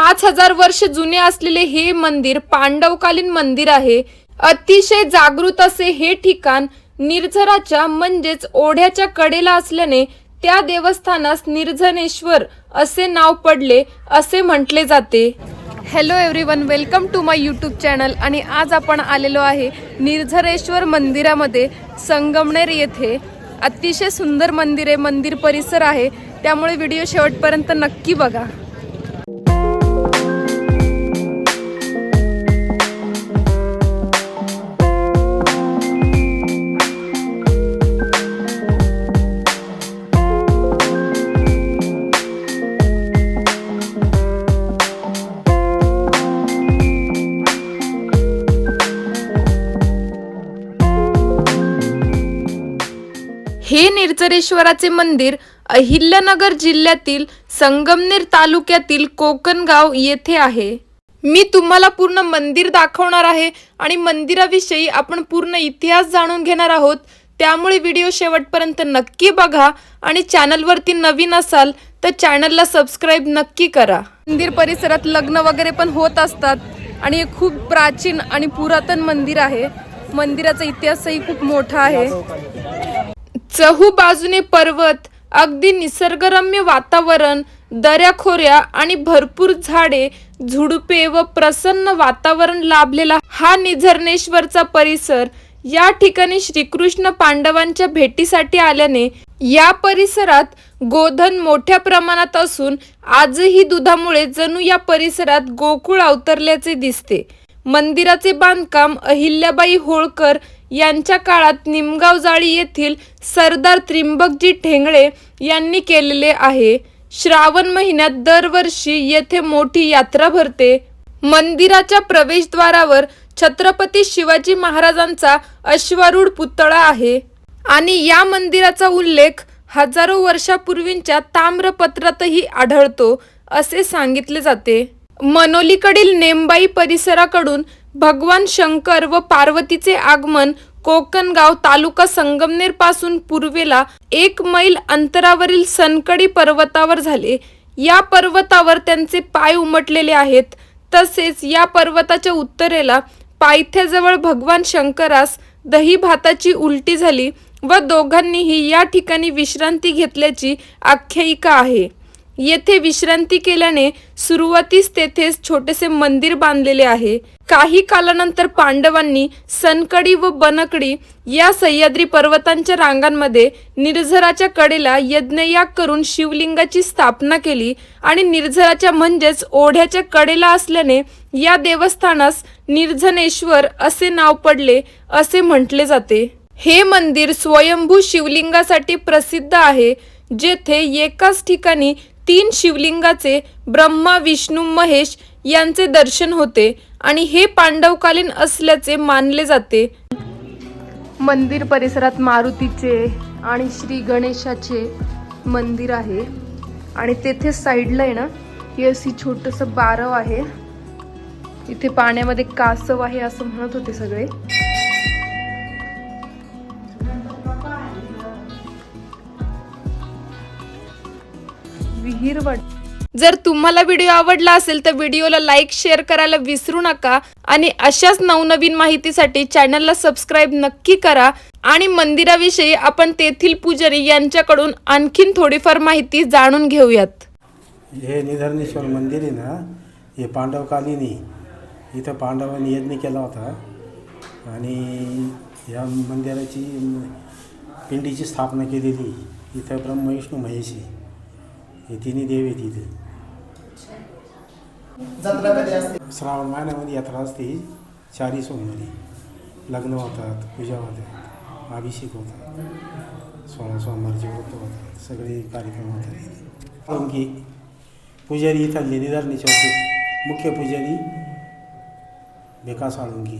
5000 वर्ष जुने असलेले हे मंदिर पांडवकालीन मंदिर आहे। अतिशय जागृत असे हे ठिकाण निर्झराच्या म्हणजेच ओढ्याच्या कडेला असल्याने त्या देवस्थानास निर्झनेश्वर असे नाव पडले असे म्हटले जाते। Hello everyone, welcome to my YouTube channel. आणि आज आपण आलेलो आहे निर्झरेश्वर मंदिरामध्ये संगमनेर येथे। अतिशय सुंदर मंदिर आहे, मंदिर परिसर आहे, त्यामुळे व्हिडिओ शेवटपर्यंत नक्की बघा। हे निर्झरेश्वराचे मंदिर अहिल्यानगर जिल्ह्यातील संगमनेर तालुक्यातील कोकणगाव येथे आहे। मी तुम्हाला पूर्ण मंदिर दाखवणार आहे आणि मंदिराविषयी आपण पूर्ण इतिहास जाणून घेणार आहोत, त्यामुळे व्हिडिओ शेवटपर्यंत नक्की बघा। आणि चॅनलवरती नवीन असाल तर चॅनलला सबस्क्राइब नक्की करा। मंदिर परिसरात लग्न वगैरे पण होत असतात आणि हे खूप प्राचीन आणि पुरातन मंदिर आहे। मंदिराचा इतिहासही खूप मोठा आहे। चहू बाजूने पर्वत, अगदी निसर्गरम्य वातावरण, दऱ्याखोऱ्या आणि भरपूर झाडे झुडपे व प्रसन्न वातावरण लाभलेला हा निर्झरेश्वरचा परिसर। या ठिकाणी श्रीकृष्ण पांडवांच्या भेटीसाठी आल्याने या परिसरात गोधन मोठ्या प्रमाणात असून आजही दुधामुळे जणू या परिसरात गोकुळ अवतरल्याचे दिसते। मंदिराचे बांधकाम अहिल्याबाई होळकर यांच्या काळात निमगाव जाळी येथील सरदार त्रिंबकजी ठेंगळे यांनी केलेले आहे। श्रावण महिन्यात दरवर्षी येथे मोठी यात्रा भरते। मंदिराच्या प्रवेशद्वारावर छत्रपती शिवाजी महाराजांचा अश्वारूढ पुतळा आहे आणि या मंदिराचा उल्लेख हजारो वर्षापूर्वीच्या ताम्रपत्रातही आढळतो असे सांगितले जाते। मनोलीकडील नेमबाई परिसराकडून भगवान शंकर व पार्वतीचे आगमन कोकणगाव तालुका संगमनेर पासून पूर्वेला 1 मैल अंतरावरील सनकडी पर्वतावर झाले। या पर्वतावर त्यांचे पाय उमटलेले आहेत। तसेच या पर्वताच्या उत्तरेला पायथ्याजवळ भगवान शंकरास दही भाताची उलटी झाली व दोघांनीही या ठिकाणी विश्रांती घेतल्याची आख्यायिका आहे। येथे विश्रांती केल्याने सुरुवातीस तेथेच छोटेसे मंदिर बांधलेले आहे। काही कालानंतर पांडवांनी सनकडी व बनकडी या सह्याद्री पर्वतांच्या रांगांमध्ये निर्झराच्या कडेला यज्ञयाग करून शिवलिंगाची स्थापना केली आणि निर्झराच्या म्हणजेच ओढ्याच्या कडेला असल्याने या देवस्थानास निर्झनेश्वर असे नाव पडले असे म्हटले जाते। हे मंदिर स्वयंभू शिवलिंगासाठी प्रसिद्ध आहे, जेथे एकाच ठिकाणी 3 शिवलिंगाचे ब्रह्मा विष्णू महेश यांचे दर्शन होते आणि हे पांडवकालीन असल्याचे मानले जाते। मंदिर परिसरात मारुतीचे आणि श्री गणेशाचे मंदिर आहे आणि तेथे साईडला आहे ना, हे अशी छोटंसं बारव आहे। इथे पाण्यामध्ये कासव आहे असं म्हणत होते सगळे। जर तुम्हाला व्हिडिओ आवडला असेल तर व्हिडिओला लाईक शेअर करायला विसरू नका आणि अशाच नवनवीन माहितीसाठी चॅनलला सबस्क्राइब नक्की करा। आणि मंदिराविषयी आपण तेथील पुजारी यांच्याकडून आणखीन थोडीफार माहिती जाणून घेऊयात। हे निर्झरेश्वर मंदिर आहे ना, हे पांडवकालीन आहे। इथं पांडवांनी यज्ञ केला होता आणि या मंदिराची पिंडीची स्थापना केलेली। इथं ब्रह्मा विष्णू महेश आहे, हे तिन्ही देव आहेत। इथे श्रावण महिन्यामध्ये यात्रा असते। 4 सोमवारी लग्न होतात, पूजा होतात, अभिषेक होतात, 16 सोमवारचे व्रत होतात, सगळे कार्यक्रम होतात। आणखी पुजारी इथले निर्झरेश्वरचे मुख्य पुजारी भिका साळुंकी।